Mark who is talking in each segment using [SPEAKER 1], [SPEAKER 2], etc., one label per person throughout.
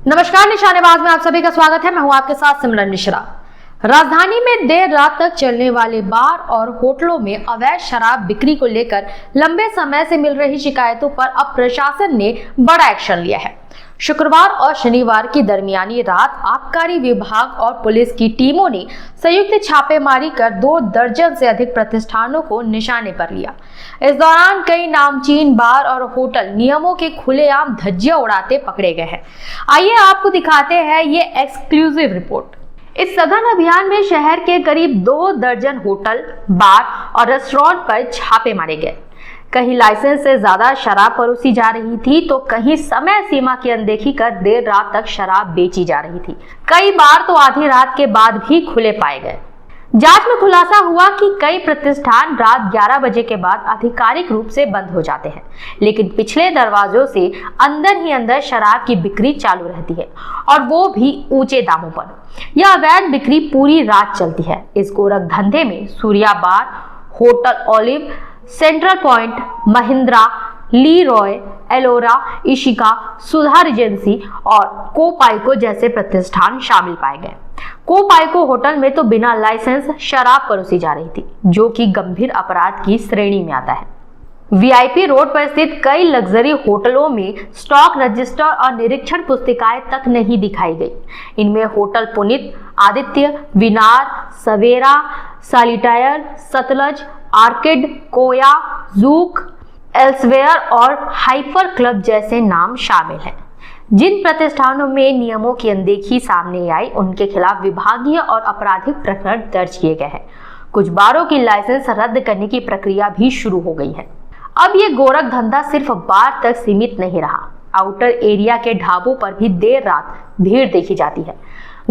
[SPEAKER 1] नमस्कार, निशानेबाज में आप सभी का स्वागत है। मैं हूं आपके साथ सिमरन मिश्रा। राजधानी में देर रात तक चलने वाले बार और होटलों में अवैध शराब बिक्री को लेकर लंबे समय से मिल रही शिकायतों पर अब प्रशासन ने बड़ा एक्शन लिया है। शुक्रवार और शनिवार की दरमियानी रात आबकारी विभाग और पुलिस की टीमों ने संयुक्त छापेमारी कर 2 दर्जन से अधिक प्रतिष्ठानों को निशाने पर लिया। इस दौरान कई नामचीन बार और होटल नियमों के खुलेआम धज्जियां उड़ाते पकड़े गए हैं। आइए आपको दिखाते हैं ये एक्सक्लूसिव रिपोर्ट। इस सघन अभियान में शहर के करीब 2 दर्जन होटल, बार और रेस्टोरेंट पर छापे मारे गए। कहीं लाइसेंस से ज्यादा शराब परोसी जा रही थी तो कहीं समय सीमा की अनदेखी कर देर रात तक शराब बेची जा रही थी। कई बार तो आधी रात के बाद भी खुले पाए गए। जांच में खुलासा हुआ कि कई प्रतिष्ठान रात 11 बजे के बाद आधिकारिक रूप से बंद हो जाते हैं, लेकिन पिछले दरवाजों से अंदर ही अंदर शराब की बिक्री चालू रहती है और वो भी ऊंचे दामों पर। यह अवैध बिक्री पूरी रात चलती है। इस गोरख धंधे में Surya bar, hotel Olive, central point, Mahindra, Lee Roy, Ellora, Ishika, Sudha regency और कोपाइको जैसे प्रतिष्ठान शामिल पाए गए। कोपाइको होटल में तो बिना लाइसेंस शराब परोसी जा रही थी, जो कि गंभीर अपराध की श्रेणी में आता है। वीआईपी रोड पर स्थित कई लग्जरी होटलों में स्टॉक रजिस्टर और निरीक्षण पुस्तिकाएं तक नहीं दिखाई गई। इनमें होटल पुनीत, आदित्य, विनार, सवेरा, सॉलिटायर, सतलज, आर्किड, कोया, जूक, एल्सवेयर और हाइपर क्लब जैसे नाम शामिल हैं। जिन प्रतिष्ठानों में नियमों की अनदेखी सामने आई, उनके खिलाफ विभागीय और आपराधिक प्रकरण दर्ज किए गए हैं। कुछ बारों की लाइसेंस रद्द करने की प्रक्रिया भी शुरू हो गई है। अब ये गोरख धंधा सिर्फ बार तक सीमित नहीं रहा। आउटर एरिया के ढाबों पर भी देर रात भीड़ देखी जाती है।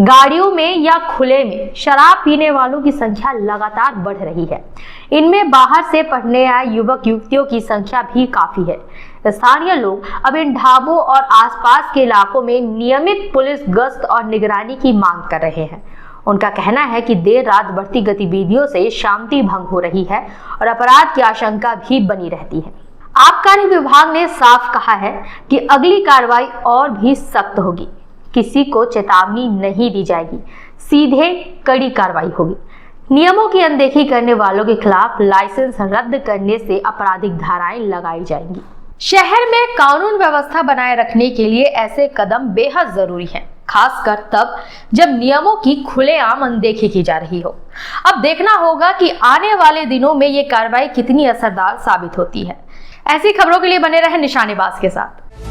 [SPEAKER 1] गाड़ियों में या खुले में शराब पीने वालों की संख्या लगातार बढ़ रही है। इनमें बाहर से पढ़ने आए युवक युवतियों की संख्या भी काफी है। स्थानीय लोग अब इन ढाबों और आसपास के इलाकों में नियमित पुलिस गश्त और निगरानी की मांग कर रहे हैं। उनका कहना है कि देर रात बढ़ती गतिविधियों से शांति भंग हो रही है और अपराध की आशंका भी बनी रहती है। आबकारी विभाग ने साफ कहा है कि अगली कार्रवाई और भी सख्त होगी। किसी को चेतावनी नहीं दी जाएगी, सीधे कड़ी कार्रवाई होगी। नियमों की अनदेखी करने वालों के खिलाफ लाइसेंस रद्द करने से आपराधिक धाराएं लगाई जाएंगी। शहर में कानून व्यवस्था बनाए रखने के लिए ऐसे कदम बेहद जरूरी हैं, खासकर तब जब नियमों की खुलेआम अनदेखी की जा रही हो। अब देखना होगा कि आने वाले दिनों में ये कार्रवाई कितनी असरदार साबित होती है। ऐसी खबरों के लिए बने रहे निशानेबाज के साथ।